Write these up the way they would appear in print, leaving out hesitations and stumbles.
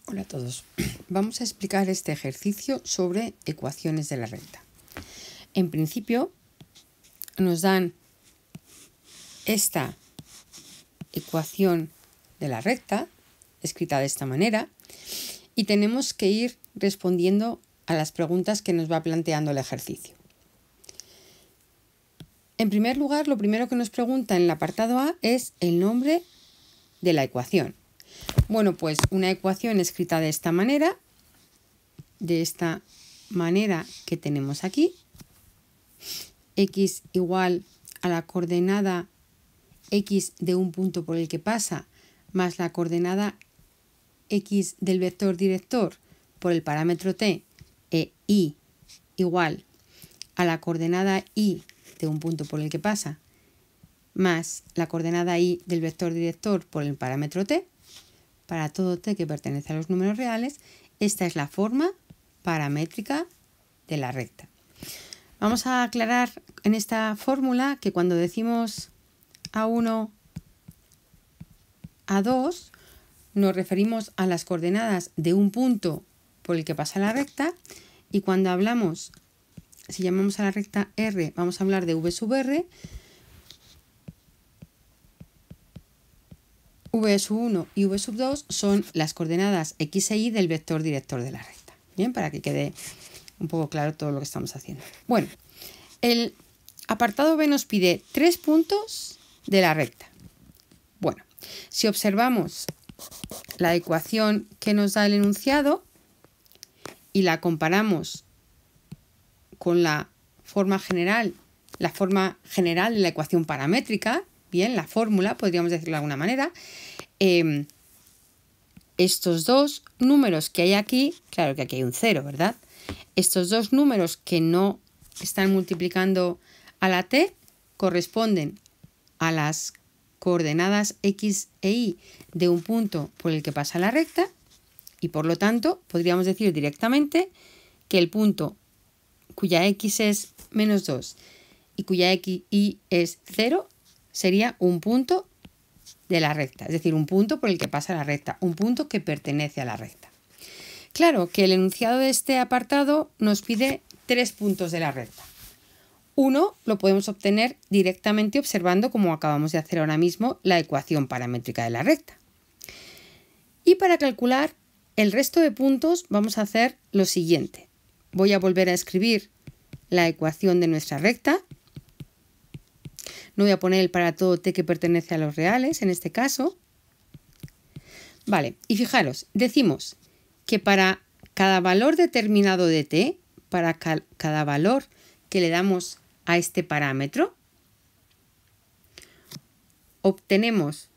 Hola a todos. Vamos a explicar este ejercicio sobre ecuaciones de la recta. En principio nos dan esta ecuación de la recta, escrita de esta manera, y tenemos que ir respondiendo a las preguntas que nos va planteando el ejercicio. En primer lugar, lo primero que nos pregunta en el apartado A es el nombre de la ecuación. Bueno, pues una ecuación escrita de esta manera que tenemos aquí, x igual a la coordenada x de un punto por el que pasa más la coordenada x del vector director por el parámetro t e y igual a la coordenada y de un punto por el que pasa más la coordenada y del vector director por el parámetro t. Para todo t que pertenece a los números reales, esta es la forma paramétrica de la recta. Vamos a aclarar en esta fórmula que cuando decimos A1, A2, nos referimos a las coordenadas de un punto por el que pasa la recta, y cuando hablamos, si llamamos a la recta R, vamos a hablar de V sub R, V sub 1 y V sub 2 son las coordenadas X e Y del vector director de la recta. Bien, para que quede un poco claro todo lo que estamos haciendo. Bueno, el apartado B nos pide 3 puntos de la recta. Bueno, si observamos la ecuación que nos da el enunciado y la comparamos con la forma general de la ecuación paramétrica, bien, la fórmula, podríamos decirlo de alguna manera, estos dos números que hay aquí, claro que aquí hay un 0, ¿verdad? Estos dos números que no están multiplicando a la t corresponden a las coordenadas x e y de un punto por el que pasa la recta, y por lo tanto podríamos decir directamente que el punto cuya x es menos 2 y cuya y es 0 sería un punto de la recta, es decir, un punto por el que pasa la recta, un punto que pertenece a la recta. Claro que el enunciado de este apartado nos pide 3 puntos de la recta. Uno lo podemos obtener directamente observando, como acabamos de hacer ahora mismo, la ecuación paramétrica de la recta. Y para calcular el resto de puntos vamos a hacer lo siguiente. Voy a volver a escribir la ecuación de nuestra recta. No voy a poner el para todo t que pertenece a los reales, en este caso. Vale, y fijaros, decimos que para cada valor determinado de t, para cada valor que le damos a este parámetro, obtenemos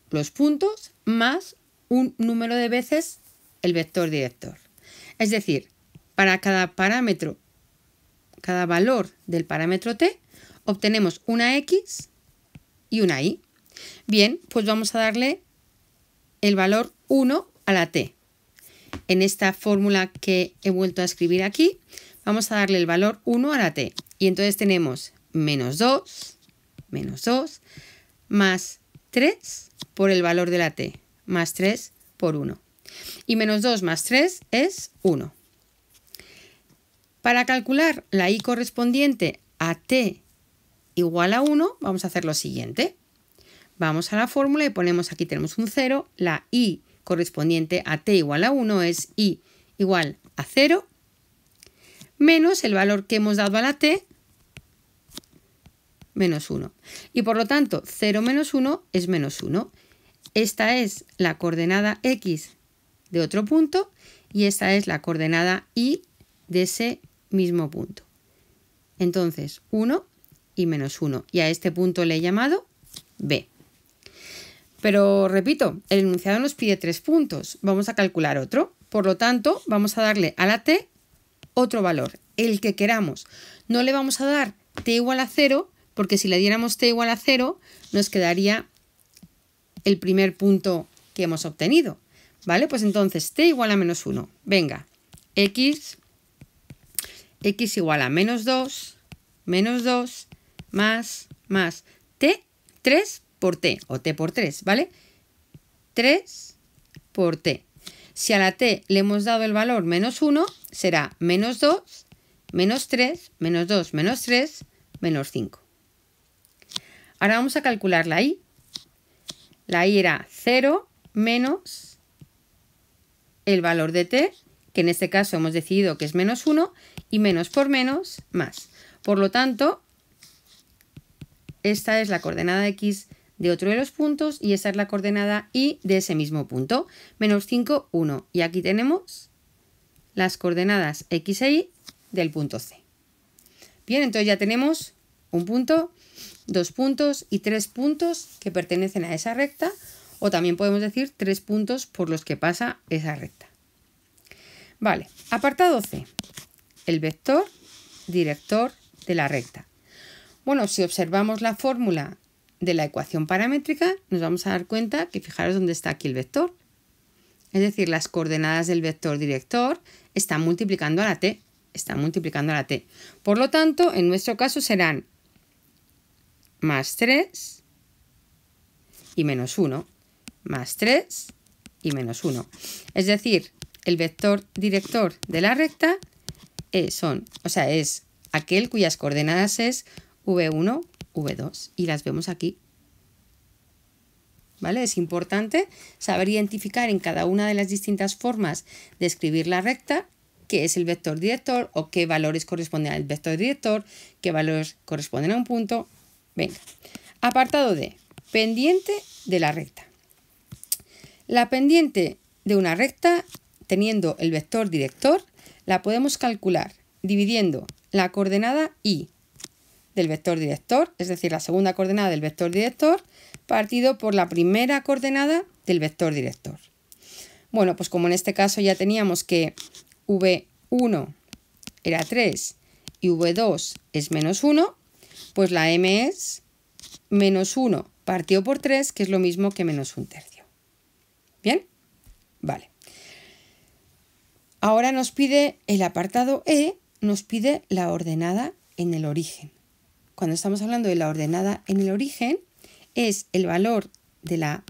los puntos más un número de veces el vector director. Es decir, para cada parámetro, cada valor del parámetro t, obtenemos una x y una y. Bien, pues vamos a darle el valor 1 a la t. En esta fórmula que he vuelto a escribir aquí, vamos a darle el valor 1 a la t. Y entonces tenemos menos 2 más 3 por el valor de la t, más 3 por 1. Y menos 2 más 3 es 1. Para calcular la y correspondiente a t igual a 1, vamos a hacer lo siguiente. Vamos a la fórmula y ponemos aquí, tenemos un 0, la y correspondiente a t igual a 1 es y igual a 0, menos el valor que hemos dado a la t, menos 1. Y por lo tanto, 0 menos 1 es menos 1. Esta es la coordenada x de otro punto y esta es la coordenada y de ese mismo punto. Entonces, 1 y menos 1. Y a este punto le he llamado B. Pero repito, el enunciado nos pide 3 puntos. Vamos a calcular otro. Por lo tanto, vamos a darle a la t otro valor, el que queramos. No le vamos a dar t igual a 0, porque si le diéramos t igual a 0, nos quedaría el primer punto que hemos obtenido. ¿Vale? Pues entonces t igual a menos 1. Venga, x igual a menos 2 más t, 3 por t, o t por 3, ¿vale? 3 por t. Si a la t le hemos dado el valor menos 1, será menos 2, menos 3, menos 2, menos 3, menos 5. Ahora vamos a calcular la y. La y era 0 menos el valor de t, que en este caso hemos decidido que es menos 1, y menos por menos, más. Por lo tanto, esta es la coordenada x de otro de los puntos y esta es la coordenada y de ese mismo punto. Menos 5, 1. Y aquí tenemos las coordenadas x e y del punto C. Bien, entonces ya tenemos un punto, 2 puntos y 3 puntos que pertenecen a esa recta, o también podemos decir 3 puntos por los que pasa esa recta. Vale, apartado C. El vector director de la recta. Bueno, si observamos la fórmula de la ecuación paramétrica, nos vamos a dar cuenta que fijaros dónde está aquí el vector. Es decir, las coordenadas del vector director están multiplicando a la t. Están multiplicando a la t. Por lo tanto, en nuestro caso serán más 3 y menos 1. Más 3 y menos 1. Es decir, el vector director de la recta es aquel cuyas coordenadas es v1, v2 y las vemos aquí. ¿Vale? Es importante saber identificar en cada una de las distintas formas de escribir la recta qué es el vector director o qué valores corresponden al vector director, qué valores corresponden a un punto. Venga, apartado D, pendiente de la recta. La pendiente de una recta, teniendo el vector director, la podemos calcular dividiendo la coordenada y del vector director, es decir, la segunda coordenada del vector director, partido por la primera coordenada del vector director. Bueno, pues como en este caso ya teníamos que v1 era 3 y v2 es menos 1, pues la m es menos 1 partido por 3, que es lo mismo que menos 1/3. ¿Bien? Vale. Ahora nos pide el apartado E, nos pide la ordenada en el origen. Cuando estamos hablando de la ordenada en el origen, es el valor de la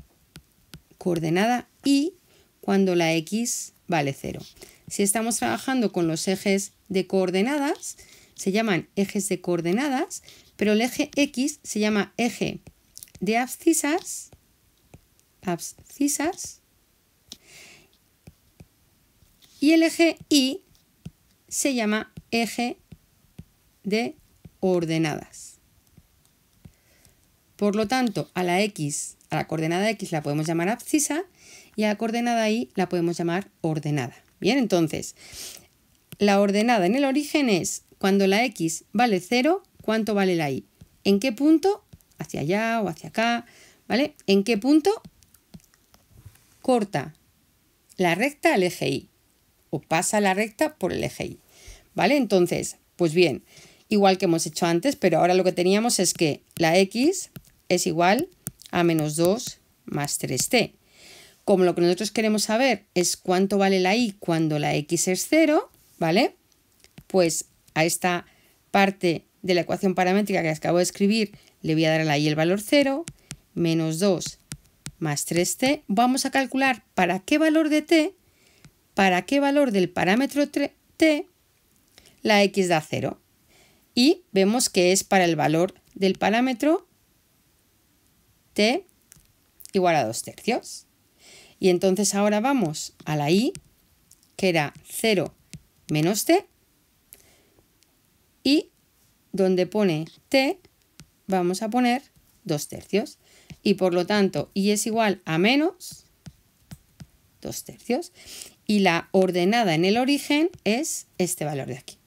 coordenada y cuando la x vale 0. Si estamos trabajando con los ejes de coordenadas, se llaman ejes de coordenadas, pero el eje x se llama eje de abscisas, y el eje y se llama eje de ordenadas. Por lo tanto, a la coordenada x la podemos llamar abscisa y a la coordenada y la podemos llamar ordenada. Bien, entonces, la ordenada en el origen es cuando la x vale 0, ¿cuánto vale la y? ¿En qué punto? Hacia allá o hacia acá, ¿vale? ¿En qué punto corta la recta al eje y? O pasa la recta por el eje y, ¿vale? Entonces, pues bien, igual que hemos hecho antes, pero ahora lo que teníamos es que la x es igual a menos 2 más 3t. Como lo que nosotros queremos saber es cuánto vale la y cuando la x es 0, ¿vale? Pues a esta parte de la ecuación paramétrica que acabo de escribir le voy a dar a la y el valor 0, menos 2 más 3t. Vamos a calcular para qué valor de t, para qué valor del parámetro t, la x da 0. Y vemos que es para el valor del parámetro t igual a 2/3. Y entonces ahora vamos a la y, que era 0 menos t, y donde pone t vamos a poner 2/3. Y por lo tanto, y es igual a menos 2/3. Y la ordenada en el origen es este valor de aquí.